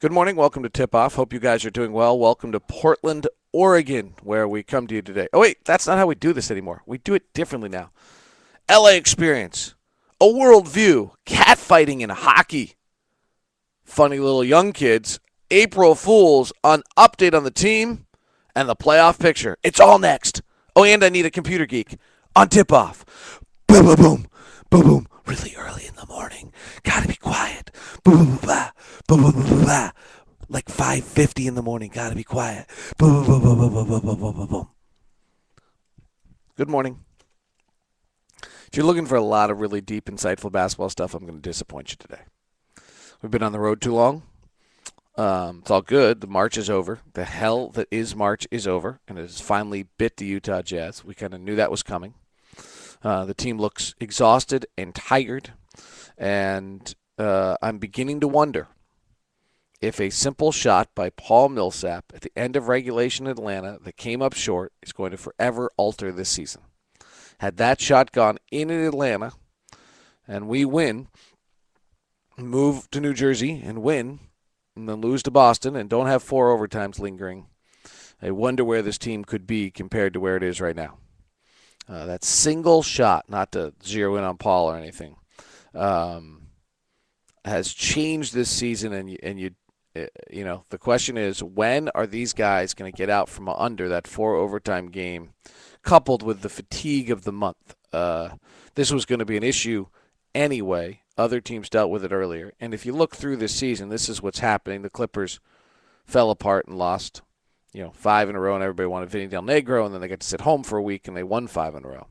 Good morning. Welcome to Tip Off. Hope you guys are doing well. Welcome to Portland, Oregon, where we come to you today. Oh, wait, that's not how we do this anymore. We do it differently now. LA experience, a worldview, catfighting in hockey, funny little young kids, April Fools, an update on the team, and the playoff picture. It's all next. Oh, and I need a computer geek on Tip Off. Boom, boom, boom, boom, boom. Really early in the morning. Gotta be quiet. Boom, boom, boom, blah. Boom, boom, boom, boom, blah. Like 5:50 in the morning. Gotta be quiet. Boom, boom, boom, boom, boom, boom, boom, boom, boom, boom. Good morning. If you're looking for a lot of really deep, insightful basketball stuff, I'm going to disappoint you today. We've been on the road too long. It's all good. The March is over. The hell that is March is over, and it has finally bit the Utah Jazz. We kind of knew that was coming. The team looks exhausted and tired, and I'm beginning to wonder if a simple shot by Paul Millsap at the end of regulation in Atlanta that came up short is going to forever alter this season. Had that shot gone in Atlanta and we win, move to New Jersey and win, and then lose to Boston and don't have 4 overtimes lingering, I wonder where this team could be compared to where it is right now. That single shot, not to zero in on Paul or anything, has changed this season, and you know, the question is, when are these guys going to get out from under that 4 overtime game, coupled with the fatigue of the month? This was going to be an issue anyway. Other teams dealt with it earlier. And if you look through this season, this is what's happening. The Clippers fell apart and lost, 5 in a row, and everybody wanted Vinny Del Negro, and then they got to sit home for a week, and they won 5 in a row.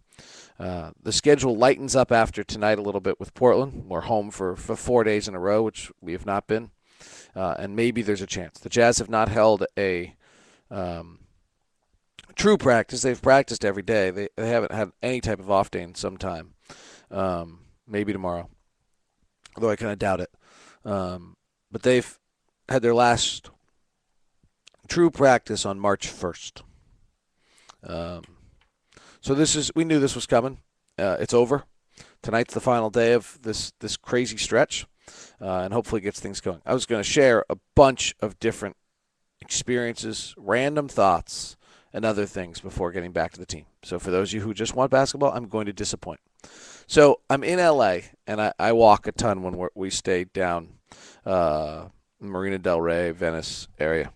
The schedule lightens up after tonight a little bit with Portland. We're home for 4 days in a row, which we have not been. And maybe there's a chance. The Jazz have not held a true practice. They've practiced every day. They haven't had any type of off day in some time. Maybe tomorrow, although I kind of doubt it. But they've had their last true practice on March 1st. So we knew this was coming. It's over. Tonight's the final day of this crazy stretch. And hopefully gets things going. I was going to share a bunch of different experiences, random thoughts, and other things before getting back to the team. So for those of you who just want basketball, I'm going to disappoint. So I'm in LA, and I walk a ton when we stay down Marina del Rey, Venice area.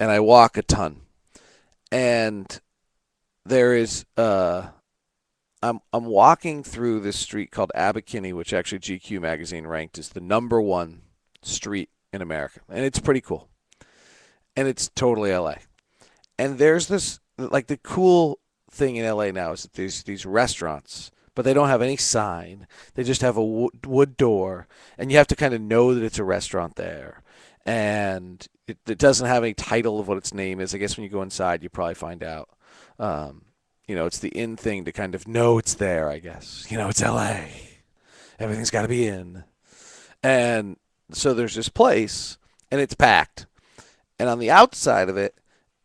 And I walk a ton. And there is I'm walking through this street called Abercrombie, which actually GQ magazine ranked as the #1 street in America. And it's pretty cool. And it's totally LA. And there's this, like, the cool thing in LA now is that there's these restaurants, but they don't have any sign. They just have a wood door, and you have to kind of know that it's a restaurant there. And it doesn't have any title of what its name is. I guess when you go inside, you probably find out. It's the in thing to kind of know it's there, I guess. It's LA. Everything's got to be in. And so there's this place, and it's packed. And on the outside of it,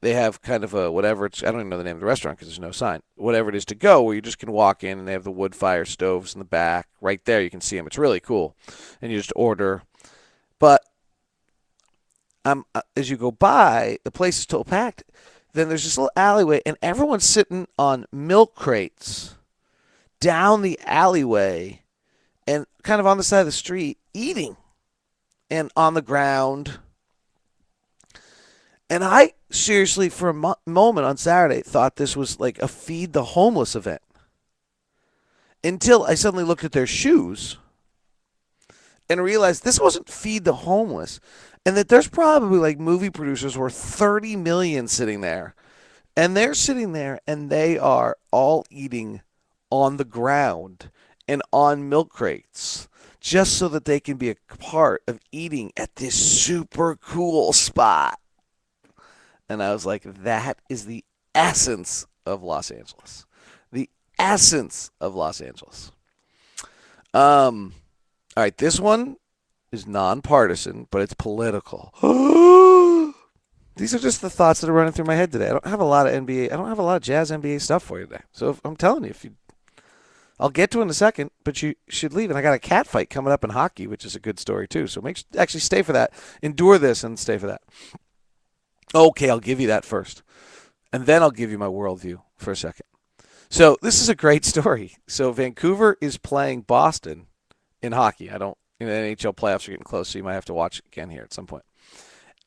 they have kind of a whatever it's, I don't even know the name of the restaurant because there's no sign. Whatever it is to go, where you just can walk in, and they have the wood fire stoves in the back. Right there, you can see them. It's really cool. And you just order. But as you go by, the place is still packed. Then there's this little alleyway, and everyone's sitting on milk crates down the alleyway and kind of on the side of the street eating and on the ground. And I seriously, for a moment on Saturday, thought this was like a feed the homeless event until I suddenly looked at their shoes and realized this wasn't feed the homeless. And that there's probably like movie producers worth $30 million sitting there. And they're sitting there and they are all eating on the ground and on milk crates just so that they can be a part of eating at this super cool spot. And I was like, that is the essence of Los Angeles. The essence of Los Angeles. All right, this one is nonpartisan, but it's political. These are just the thoughts that are running through my head today. I don't have a lot of NBA. I don't have a lot of Jazz NBA stuff for you today. So I'm telling you, I'll get to it in a second, but you should leave. And I got a cat fight coming up in hockey, which is a good story too. So actually stay for that. Endure this and stay for that. Okay, I'll give you that first, and then I'll give you my worldview for a second. So this is a great story. So Vancouver is playing Boston in hockey. I don't. The NHL playoffs are getting close, so you might have to watch it again here at some point.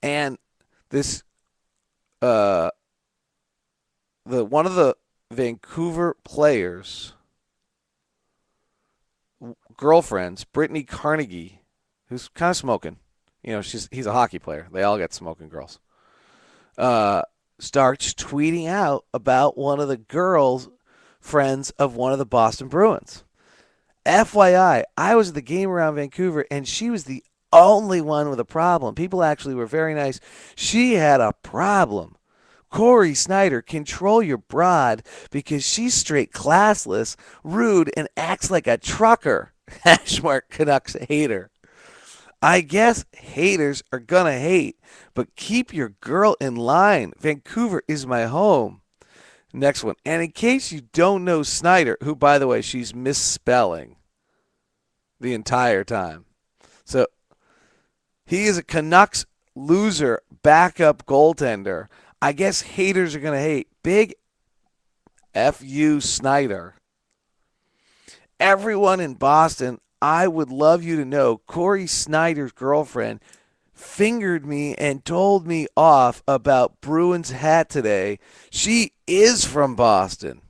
And this, one of the Vancouver players' girlfriends, Brittany Carnegie, who's kind of smoking. He's a hockey player. They all get smoking girls. Starts tweeting out about one of the girls' friends of one of the Boston Bruins. FYI, I was at the game around Vancouver, and she was the only one with a problem. People actually were very nice. She had a problem. Corey Snyder, control your broad because she's straight classless, rude, and acts like a trucker. Hashmark Canucks hater. I guess haters are going to hate, but keep your girl in line. Vancouver is my home. Next one. And in case you don't know Snyder, who, by the way, she's misspelling the entire time. So he is a Canucks loser backup goaltender. I guess haters are going to hate. Big F.U. Snyder. Everyone in Boston, I would love you to know Corey Snyder's girlfriend fingered me and told me off about Bruins hat today. She is from Boston.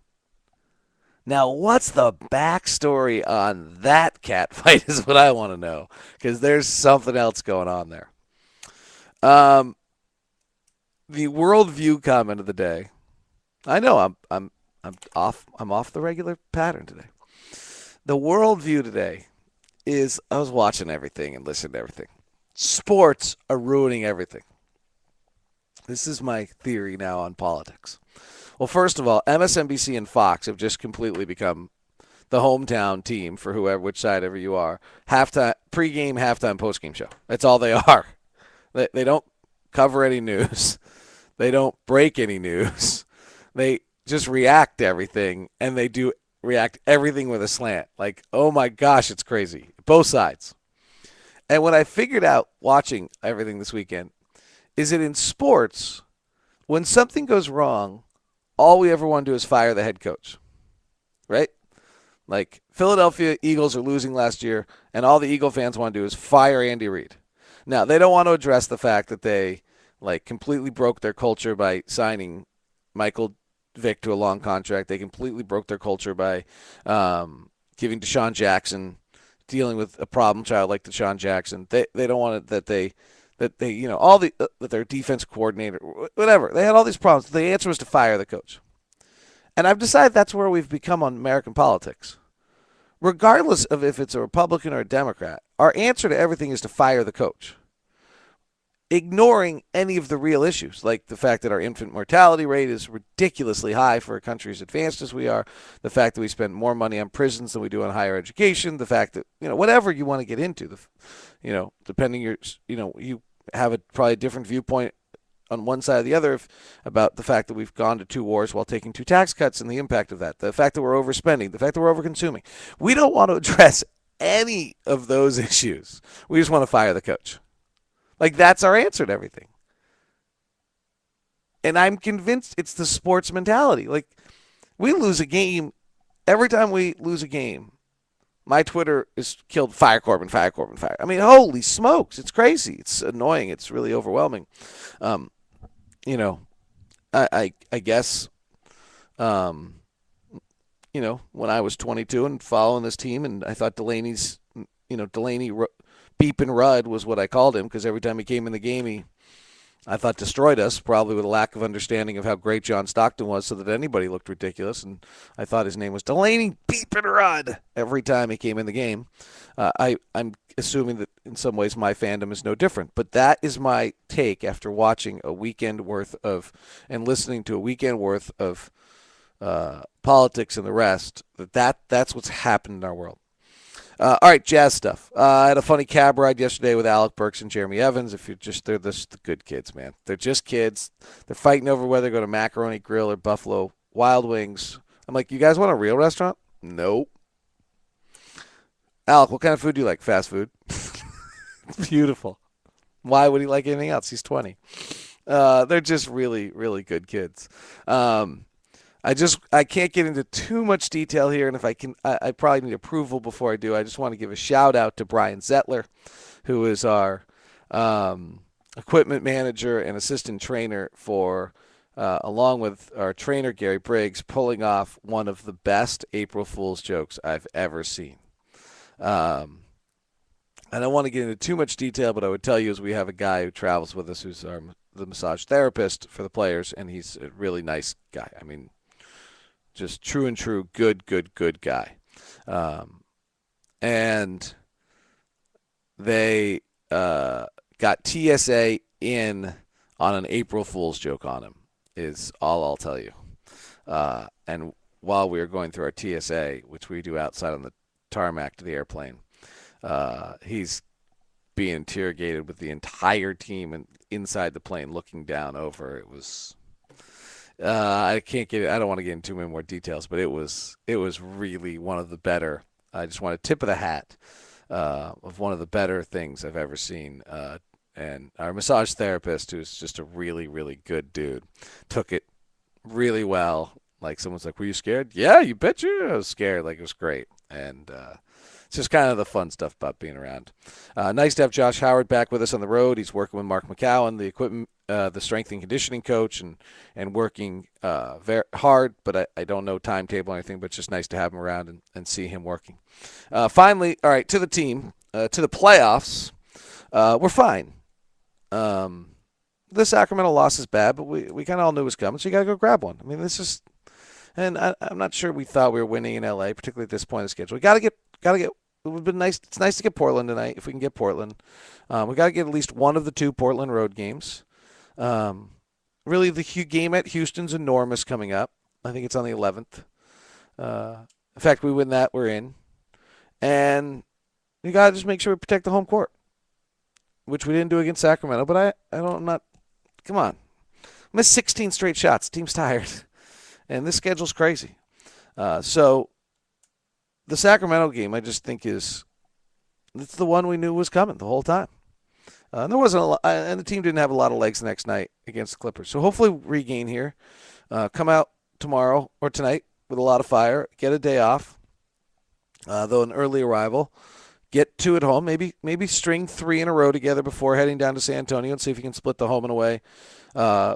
Now, what's the backstory on that cat fight is what I want to know, because there's something else going on there. The worldview comment of the day. I know I'm off the regular pattern today. The worldview today is I was watching everything and listening to everything. Sports are ruining everything. This is my theory now on politics. Well, first of all, MSNBC and Fox have just completely become the hometown team for which side ever you are. Halftime, pregame, halftime, postgame show. That's all they are. They don't cover any news. They don't break any news. They just react to everything, and they do react everything with a slant. Like, oh my gosh, it's crazy. Both sides. And what I figured out watching everything this weekend is that in sports, when something goes wrong, all we ever want to do is fire the head coach, right? Like Philadelphia Eagles are losing last year, and all the Eagle fans want to do is fire Andy Reid. Now, they don't want to address the fact that they completely broke their culture by signing Michael Vick to a long contract. They completely broke their culture by giving Deshaun Jackson, dealing with a problem child like Deshaun Jackson. They don't want it that their defense coordinator, whatever. They had all these problems. The answer was to fire the coach. And I've decided that's where we've become on American politics. Regardless of if it's a Republican or a Democrat, our answer to everything is to fire the coach, ignoring any of the real issues, like the fact that our infant mortality rate is ridiculously high for a country as advanced as we are, the fact that we spend more money on prisons than we do on higher education, the fact that, whatever you want to get into, depending you have probably a different viewpoint on one side or the other about the fact that we've gone to 2 wars while taking 2 tax cuts and the impact of that, the fact that we're overspending, the fact that we're overconsuming. We don't want to address any of those issues. We just want to fire the coach. That's our answer to everything. And I'm convinced it's the sports mentality. We lose a game. Every time we lose a game, my Twitter is killed, fire Corbin, fire Corbin, fire. I mean, holy smokes. It's crazy. It's annoying. It's really overwhelming. I guess, when I was 22 and following this team, and I thought Delaney Beep and Rudd was what I called him, because every time he came in the game, I thought destroyed us, probably with a lack of understanding of how great John Stockton was, so that anybody looked ridiculous. And I thought his name was Delaney Beep and Rudd every time he came in the game. I'm assuming that in some ways my fandom is no different, but that is my take after watching a weekend worth of and listening to a weekend worth of politics and the rest. That's what's happened in our world. All right, jazz stuff. I had a funny cab ride yesterday with Alec Burks and Jeremy Evans. They're just the good kids, man. They're just kids. They're fighting over whether to go to Macaroni Grill or Buffalo Wild Wings. I'm like, you guys want a real restaurant? Nope. Alec, what kind of food do you like? Fast food. Beautiful. Why would he like anything else? He's 20. They're just really, really good kids. Um, I can't get into too much detail here, and if I can, I probably need approval before I do. I just want to give a shout out to Brian Zettler, who is our equipment manager and assistant trainer for, along with our trainer Gary Briggs, pulling off one of the best April Fool's jokes I've ever seen. Um, I don't want to get into too much detail, but I would tell you is we have a guy who travels with us who's the massage therapist for the players, and he's a really nice guy. I mean, just true and true, good, good, good guy. And they got TSA in on an April Fool's joke on him, is all I'll tell you. And while we were going through our TSA, which we do outside on the tarmac to the airplane, he's being interrogated with the entire team and inside the plane looking down over. It was I can't get it. I don't want to get into too many more details, but it was really one of the better. I just want a tip of the hat of one of the better things I've ever seen. And our massage therapist, who's just a really, really good dude, took it really well. Like someone's like, "Were you scared?" Yeah, you bet you. I was scared. Like it was great, and it's just kind of the fun stuff about being around. Nice to have Josh Howard back with us on the road. He's working with Mark McCowan, the equipment, the strength and conditioning coach, and working very hard. But I don't know timetable or anything. But it's just nice to have him around and see him working. Finally, all right, to the team, to the playoffs. We're fine. The Sacramento loss is bad, but we kind of all knew it was coming, so you got to go grab one. I mean, this is, and I'm not sure we thought we were winning in LA, particularly at this point in the schedule. We got to get. It would have been nice. It's nice to get Portland tonight if we can get Portland. We got to get at least one of the two Portland road games. Really, the game at Houston's enormous coming up. I think it's on the 11th. In fact, we win that, we're in, and you got to just make sure we protect the home court, which we didn't do against Sacramento. But I'm not. Come on, missed 16 straight shots. Team's tired, and this schedule's crazy. So the Sacramento game, I just think it's the one we knew was coming the whole time. There wasn't a lot, and the team didn't have a lot of legs the next night against the Clippers. So hopefully regain here, come out tomorrow or tonight with a lot of fire, get a day off, though an early arrival. Get two at home, maybe string three in a row together before heading down to San Antonio and see if you can split the home and away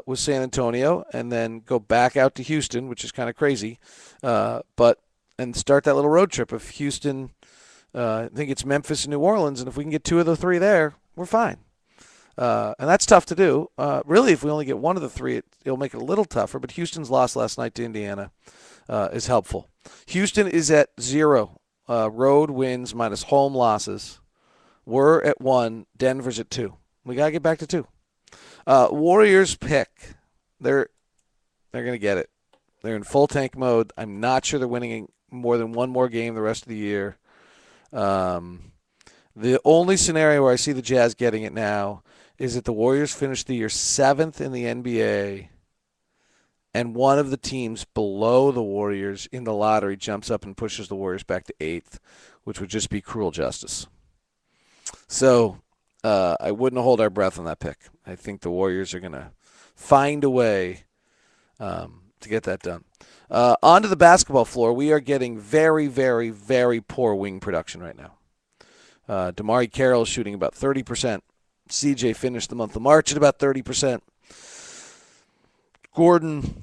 with San Antonio, and then go back out to Houston, which is kind of crazy, and start that little road trip of Houston. I think it's Memphis and New Orleans, and if we can get two of the three there, we're fine. And that's tough to do. Really, if we only get one of the three, it'll make it a little tougher, but Houston's loss last night to Indiana is helpful. Houston is at 0. Road wins minus home losses. We're at 1. Denver's at 2. We got to get back to 2. Warriors pick. They're going to get it. They're in full tank mode. I'm not sure they're winning more than one more game the rest of the year. The only scenario where I see the Jazz getting it now is that the Warriors finish the year 7th in the NBA, and one of the teams below the Warriors in the lottery jumps up and pushes the Warriors back to 8th, which would just be cruel justice. So I wouldn't hold our breath on that pick. I think the Warriors are going to find a way to get that done. Onto the basketball floor, we are getting very, very, very poor wing production right now. Damari Carroll is shooting about 30%. CJ finished the month of March at about 30%. Gordon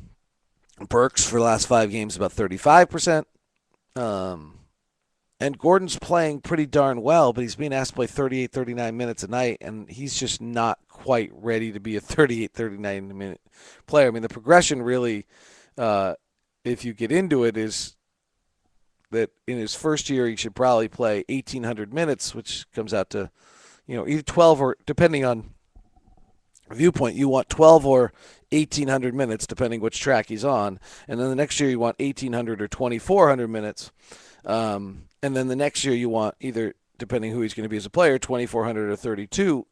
Burks for the last 5 games about 35%. And Gordon's playing pretty darn well, but he's being asked to play 38, 39 minutes a night, and he's just not quite ready to be a 38, 39-minute player. I mean, the progression really, if you get into it, is that in his first year he should probably play 1,800 minutes, which comes out to, either 12 or, depending on viewpoint, you want 12 or 1,800 minutes, depending which track he's on. And then the next year you want 1,800 or 2,400 minutes. And then the next year you want either, depending who he's going to be as a player, 2,400 or 32.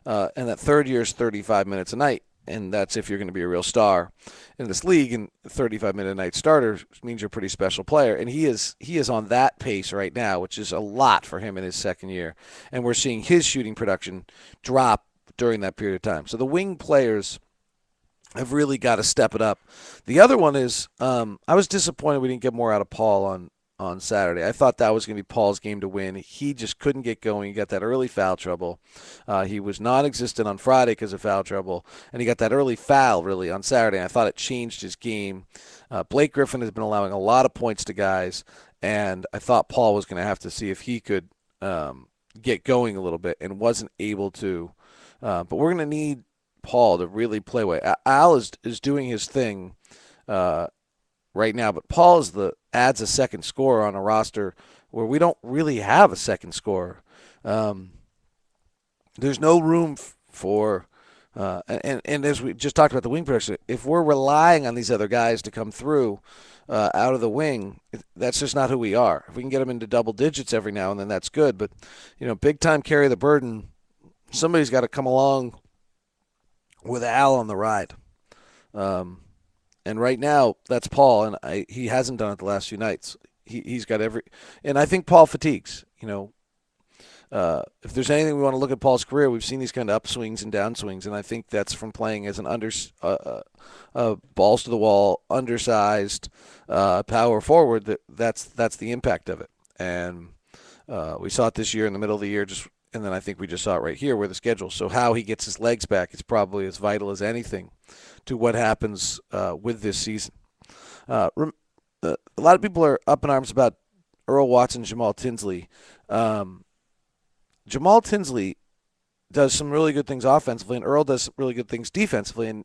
And that third year is 35 minutes a night. and that's if you're going to be a real star in this league. And 35-minute a night starter means you're a pretty special player, and he is on that pace right now, which is a lot for him in his second year. And we're seeing his shooting production drop during that period of time. So the wing players have really got to step it up. The other one is I was disappointed we didn't get more out of Paul on Saturday. I thought that was going to be Paul's game to win. He just couldn't get going. He got that early foul trouble. He was non-existent on Friday because of foul trouble, and he got that early foul really on Saturday. And I thought it changed his game. Blake Griffin has been allowing a lot of points to guys, and I thought Paul was going to have to see if he could get going a little bit, and wasn't able to. But we're going to need Paul to really play away. Al is doing his thing right now, but Paul adds a second scorer on a roster where we don't really have a second scorer. There's no room for and as we just talked about the wing production, if we're relying on these other guys to come through out of the wing, that's just not who we are. If we can get them into double digits every now and then, that's good. But big time carry the burden. Somebody's got to come along with Al on the ride. And right now, that's Paul, and he hasn't done it the last few nights. He's got and I think Paul fatigues. If there's anything we want to look at Paul's career, we've seen these kind of upswings and downswings, and I think that's from playing as an balls to the wall, undersized power forward. That's the impact of it, and we saw it this year in the middle of the year, and then I think we just saw it right here where the schedule. So how he gets his legs back is probably as vital as anything to what happens with this season. A lot of people are up in arms about Earl Watson, Jamal Tinsley. Jamal Tinsley does some really good things offensively, and Earl does some really good things defensively, and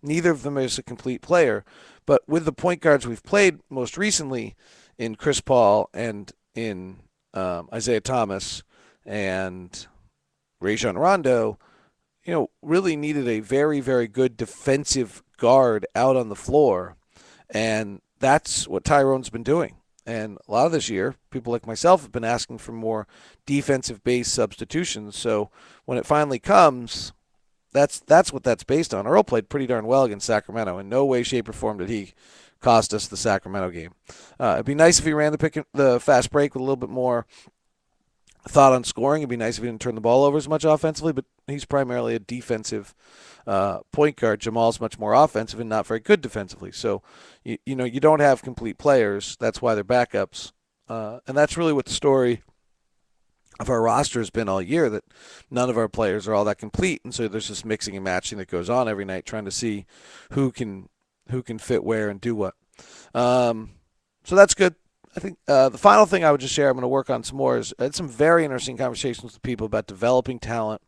neither of them is a complete player. But with the point guards we've played most recently in Chris Paul and in Isaiah Thomas and Rajon Rondo, really needed a very, very good defensive guard out on the floor, and that's what Tyrone's been doing. And a lot of this year, people like myself have been asking for more defensive-based substitutions. So when it finally comes, that's what that's based on. Earl played pretty darn well against Sacramento. In no way, shape, or form did he cost us the Sacramento game. It'd be nice if he ran the fast break with a little bit more thought on scoring. It'd be nice if he didn't turn the ball over as much offensively, but he's primarily a defensive point guard. Jamal's much more offensive and not very good defensively. So, you don't have complete players. That's why they're backups. And that's really what the story of our roster has been all year, that none of our players are all that complete. And so there's this mixing and matching that goes on every night, trying to see who can fit where and do what. So that's good. I think the final thing I would just share, I'm going to work on some more, is I had some very interesting conversations with people about developing talent,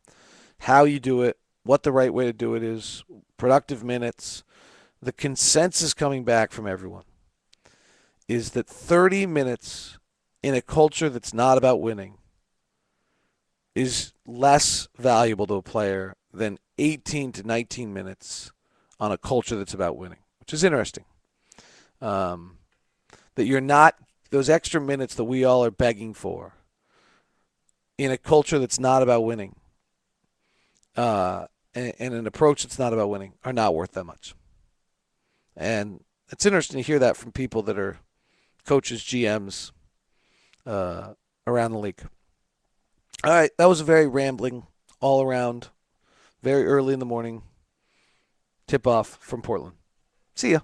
how you do it, what the right way to do it is, productive minutes. The consensus coming back from everyone is that 30 minutes in a culture that's not about winning is less valuable to a player than 18 to 19 minutes on a culture that's about winning, which is interesting. That you're not those extra minutes that we all are begging for in a culture that's not about winning, and an approach that's not about winning, are not worth that much. And it's interesting to hear that from people that are coaches, GMs around the league. All right, that was a very rambling, all around, very early in the morning tip-off from Portland. See ya.